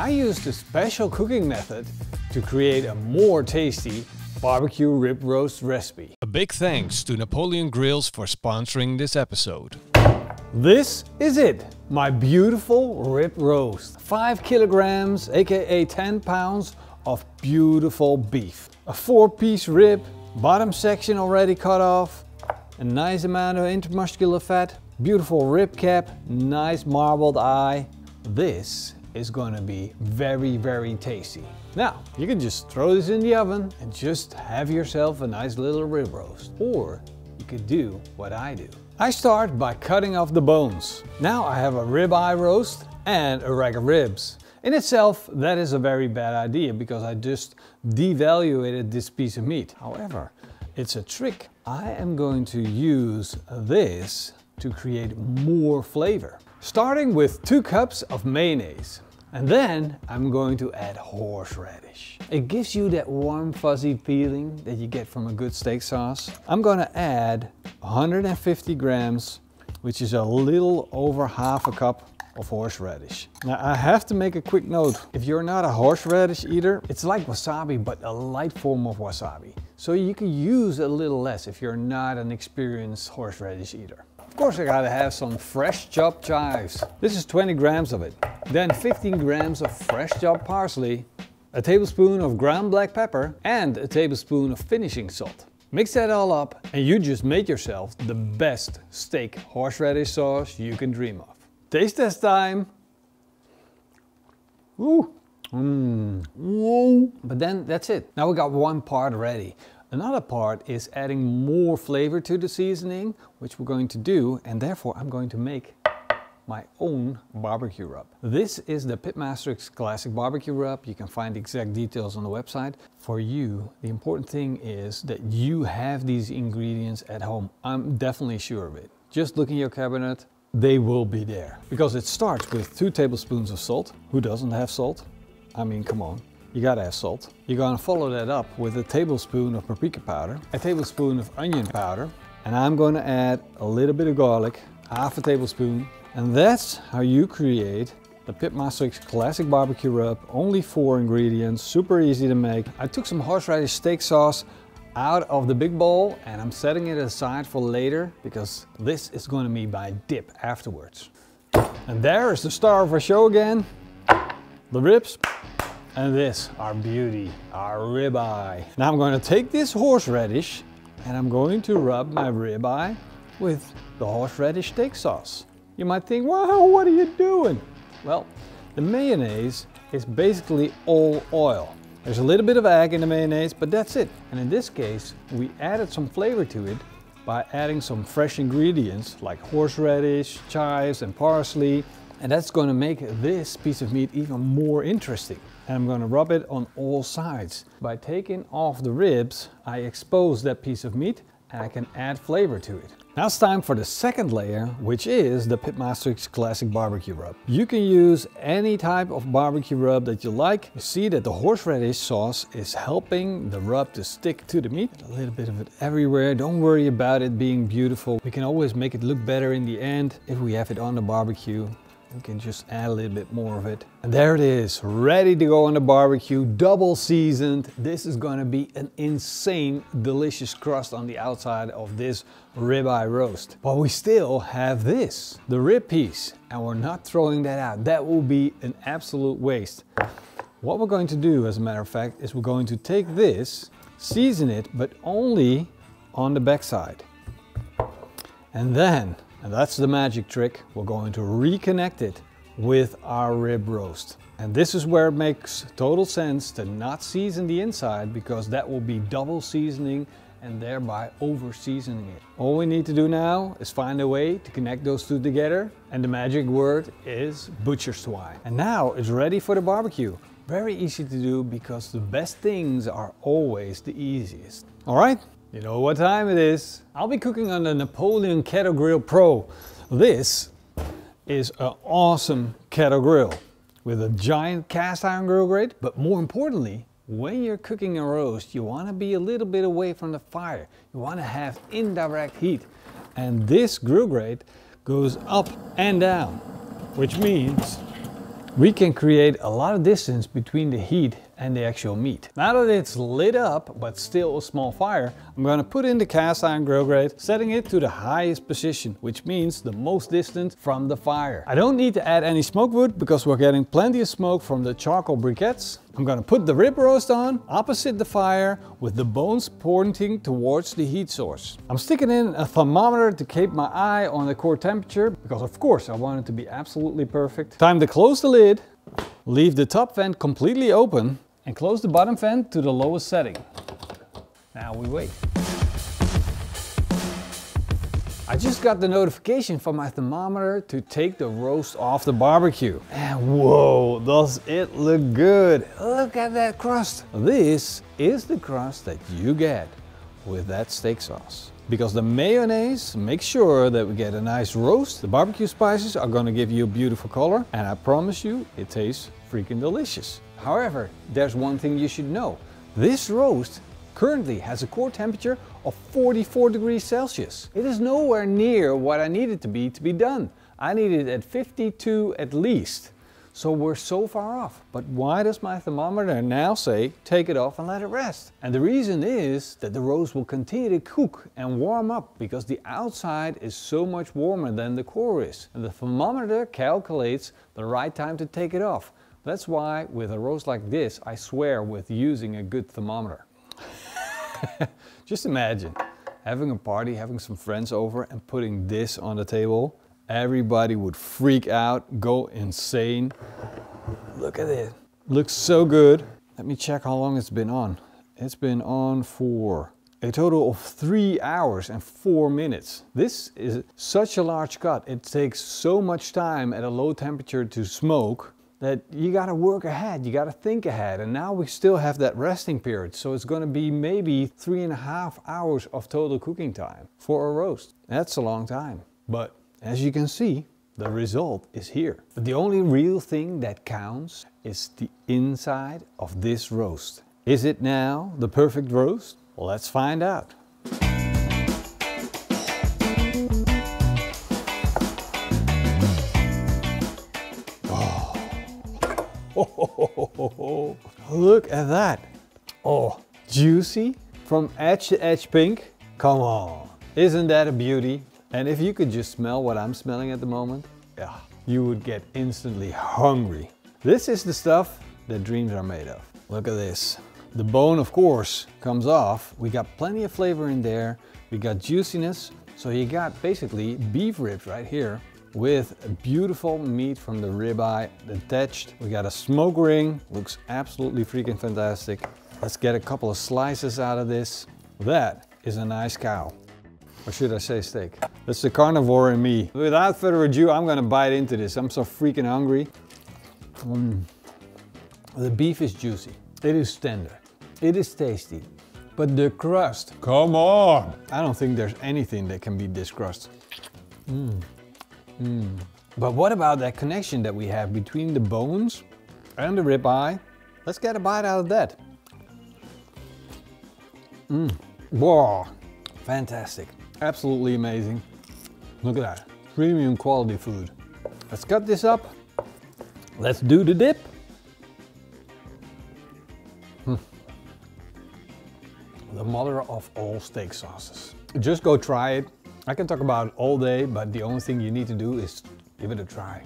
I used a special cooking method to create a more tasty BBQ Rib Roast Recipe. A big thanks to Napoleon Grills for sponsoring this episode. This is it, my beautiful rib roast. 5 kilograms, aka 10 pounds of beautiful beef. A 4-piece rib, bottom section already cut off, a nice amount of intermuscular fat, beautiful rib cap, nice marbled eye. This is going to be very, very tasty. Now, you can just throw this in the oven and just have yourself a nice little rib roast. Or you could do what I do. I start by cutting off the bones. Now I have a rib eye roast and a rack of ribs. In itself, that is a very bad idea because I just devaluated this piece of meat. However, it's a trick. I am going to use this to create more flavor. Starting with 2 cups of mayonnaise. And then I'm going to add horseradish. It gives you that warm fuzzy feeling that you get from a good steak sauce. I'm going to add 150 grams, which is a little over half a cup of horseradish. Now I have to make a quick note. If you're not a horseradish eater, it's like wasabi but a light form of wasabi. So you can use a little less if you're not an experienced horseradish eater. Of course I gotta have some fresh chopped chives. This is 20 grams of it. Then 15 grams of fresh chopped parsley, a tablespoon of ground black pepper and a tablespoon of finishing salt. Mix that all up and you just made yourself the best steak horseradish sauce you can dream of. Taste test time. Ooh. But then that's it. Now we got one part ready. Another part is adding more flavor to the seasoning, which we're going to do, and therefore I'm going to make my own barbecue rub. This is the PitmasterX Classic Barbecue Rub. You can find the exact details on the website. For you, the important thing is that you have these ingredients at home. I'm definitely sure of it. Just look in your cabinet, they will be there. Because it starts with 2 tablespoons of salt. Who doesn't have salt? I mean, come on. You gotta have salt. You're gonna follow that up with a tablespoon of paprika powder, a tablespoon of onion powder, and I'm gonna add a little bit of garlic, half a tablespoon. And that's how you create the PitmasterX Classic Barbecue Rub. Only 4 ingredients, super easy to make. I took some horseradish steak sauce out of the big bowl and I'm setting it aside for later because this is gonna be my dip afterwards. And there is the star of our show again, the ribs. And this, our beauty, our ribeye. Now I'm going to take this horseradish and I'm going to rub my ribeye with the horseradish steak sauce. You might think, wow, what are you doing? Well, the mayonnaise is basically all oil. There's a little bit of egg in the mayonnaise, but that's it. And in this case, we added some flavor to it by adding some fresh ingredients like horseradish, chives and parsley. And that's going to make this piece of meat even more interesting. And I'm going to rub it on all sides. By taking off the ribs, I expose that piece of meat and I can add flavor to it. Now it's time for the second layer, which is the PitmasterX Classic Barbecue Rub. You can use any type of barbecue rub that you like. You see that the horseradish sauce is helping the rub to stick to the meat. A little bit of it everywhere. Don't worry about it being beautiful. We can always make it look better in the end if we have it on the barbecue. We can just add a little bit more of it. And there it is, ready to go on the barbecue, double seasoned. This is gonna be an insane, delicious crust on the outside of this ribeye roast. But we still have this, the rib piece, and we're not throwing that out. That will be an absolute waste. What we're going to do, as a matter of fact, is we're going to take this, season it, but only on the backside. And then, and that's the magic trick, we're going to reconnect it with our rib roast. And this is where it makes total sense to not season the inside because that will be double seasoning and thereby over seasoning it. All we need to do now is find a way to connect those two together, and the magic word is butcher swine. And now it's ready for the barbecue. Very easy to do because the best things are always the easiest. All right? You know what time it is. I'll be cooking on the Napoleon Kettle Grill Pro. This is an awesome kettle grill with a giant cast iron grill grate, but more importantly, when you're cooking a roast, you want to be a little bit away from the fire. You want to have indirect heat. And this grill grate goes up and down, which means we can create a lot of distance between the heat and the actual meat. Now that it's lit up, but still a small fire, I'm gonna put in the cast iron grill grate, setting it to the highest position, which means the most distant from the fire. I don't need to add any smoke wood because we're getting plenty of smoke from the charcoal briquettes. I'm gonna put the rib roast on, opposite the fire, with the bones pointing towards the heat source. I'm sticking in a thermometer to keep my eye on the core temperature, because of course I want it to be absolutely perfect. Time to close the lid, leave the top vent completely open, and close the bottom vent to the lowest setting. Now we wait. I just got the notification from my thermometer to take the roast off the barbecue. And whoa, does it look good. Look at that crust. This is the crust that you get with that steak sauce. Because the mayonnaise makes sure that we get a nice roast. The barbecue spices are gonna give you a beautiful color. And I promise you, it tastes freaking delicious. However, there's one thing you should know. This roast currently has a core temperature of 44 degrees Celsius. It is nowhere near what I need it to be done. I need it at 52 at least. So we're so far off. But why does my thermometer now say take it off and let it rest? And the reason is that the roast will continue to cook and warm up because the outside is so much warmer than the core is. And the thermometer calculates the right time to take it off. That's why with a roast like this, I swear with using a good thermometer. Just imagine having a party, having some friends over and putting this on the table. Everybody would freak out, go insane. Look at it. Looks so good. Let me check how long it's been on. It's been on for a total of 3 hours and 4 minutes. This is such a large cut. It takes so much time at a low temperature to smoke that you gotta work ahead, you gotta think ahead. And now we still have that resting period. So it's gonna be maybe 3.5 hours of total cooking time for a roast. That's a long time. But as you can see, the result is here. But the only real thing that counts is the inside of this roast. Is it now the perfect roast? Well, let's find out. Oh, look at that. Oh, juicy from edge to edge pink. Come on, isn't that a beauty? And if you could just smell what I'm smelling at the moment, yeah, you would get instantly hungry. This is the stuff that dreams are made of. Look at this. The bone, of course, comes off. We got plenty of flavor in there. We got juiciness. So you got basically beef ribs right here with a beautiful meat from the ribeye attached. We got a smoke ring, looks absolutely freaking fantastic. Let's get a couple of slices out of this. That is a nice cow. Or should I say steak? That's the carnivore in me. Without further ado, I'm gonna bite into this. I'm so freaking hungry. The beef is juicy. It is tender. It is tasty. But the crust, come on! I don't think there's anything that can beat this crust. But what about that connection that we have between the bones and the ribeye? Let's get a bite out of that. Wow, fantastic. Absolutely amazing. Look at that, premium quality food. Let's cut this up. Let's do the dip. The mother of all steak sauces. Just go try it. I can talk about it all day, but the only thing you need to do is give it a try.